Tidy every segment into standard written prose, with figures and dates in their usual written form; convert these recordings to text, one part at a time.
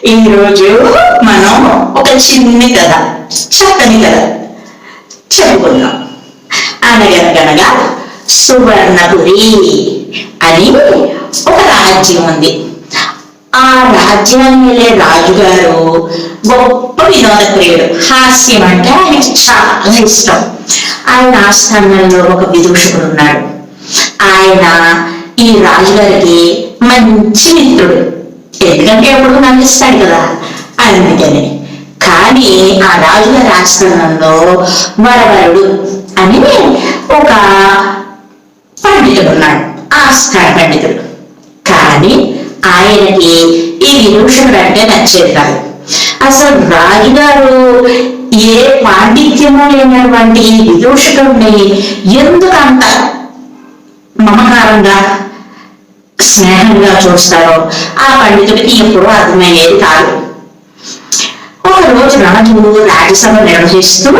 ఈరోజు మనం ఒక చిన్ని కథ, చక్కని కథ చెప్పుకుందాం. అనగనగనగా సువర్ణపురి అని ఒక రాజ్యం ఉంది. ఆ రాజ్యాన్ని వెళ్ళే రాజుగారు గొప్ప వినోద ప్రియుడు. హాస్యం అంటే ఆయనకి చాలా ఇష్టం. ఆయన ఆస్థానంలో ఒక విదూషకుడు ఉన్నాడు. ఆయన ఈ రాజుగారికి మంచి మిత్రుడు. ఎందుకంటే ఎప్పుడు నవ్విస్తాడు కదా, అందుకని. కానీ ఆ రాజుగారి ఆస్థానంలో వరవరుడు అని ఒక పండితుడు ఉన్నాడు, ఆస్థాన పండితుడు. కానీ ఆయనకి ఈ విదూషకుడు అంటే నచ్చేది కాదు. అసలు రాజుగారు ఏ పాండిత్యము లేనటువంటి ఈ విదూషకుడిని ఎందుకంత మమకారంగా స్నేహంగా చూస్తారో ఆ పండితుడికి ఎప్పుడూ అర్థమయ్యేది కాదు. ఒక రోజు రాజు రాజ్యసభ నిర్వహిస్తూ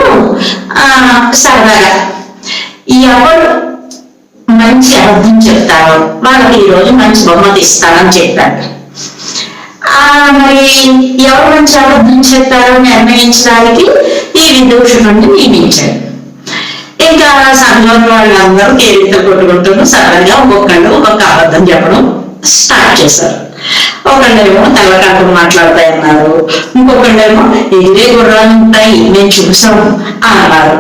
సరదాగా ఎవరు మంచి అబద్ధం చెప్తారో వాళ్ళకి ఈ రోజు మంచి బహుమతి ఇస్తారని చెప్పారు. మరి ఎవరు మంచి అబద్ధం చెప్తారో నిర్ణయించడానికి ఈ విదూషకుడిని నియమించారు. ఇంకా సంఘం వాళ్ళందరూ తేలితో కొట్టుకుంటూ సరదాగా ఒక్కొక్క అబద్ధం చెప్పడం స్టార్ట్ చేశారు. ఒకళ్ళేమో తెల్లకాకులు మాట్లాడతాయన్నారు, ఇంకొకళ్ళేమో ఇదే గుర్రాలు ఉంటాయి మేము చూసాం అన్నారు.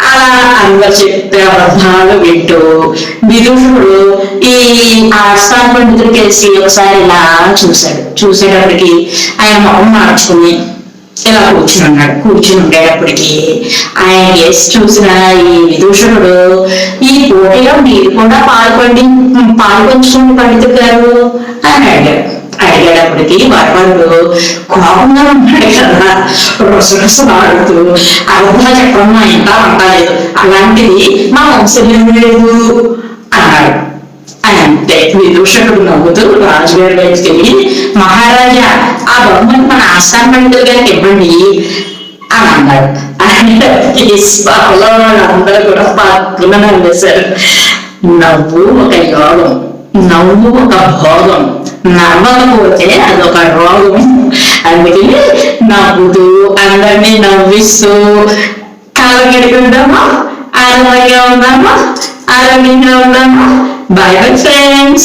అలా అందరు చెప్పే అబద్ధాలు వింటూ విదూషకుడు ఈ ఆస్థాన పండితులు కలిసి ఒకసారి ఇలా చూసేటప్పటికి ఆయన మొహం మార్చుకుని ఇలా కూర్చుని ఉండేటప్పటికి ఆయన వేసి చూసిన ఈ విదూషకుడు, ఈ పోటీలో మీరు కూడా పాల్పంచుకోండి పండితుడు గారు అని అడిగేటప్పటికి వరవరుడు కోపంగా ఉన్నాడు కదా, రొసరొసలాడుతూ అబద్ధాలు చెప్పడం మా ఇంట అంటలేదు, అలాంటిది మా వంశం లేదు అన్నాడు. అంతే విదూషకుడు నవ్వుతూ రాజుగారి వైపు తిరిగి, మహారాజా ఆ బొమ్మను మన ఆస్థాన పండితులు గారికి ఇవ్వండి అని అన్నాడు. ఆయన సభలో వాళ్ళందరూ కూడా పక్కన నవ్వేశారు. నవ్వు ఒక యోగం, నవ్వు ఒక భోగం, నవ్వకపోతే అదొక రోగం. అందుకని నవ్వుతూ అందరినీ నవ్విస్తూ కాలం గడుపుకుందామా, ఆరోగ్యంగా ఉందామా. Bye bye friends.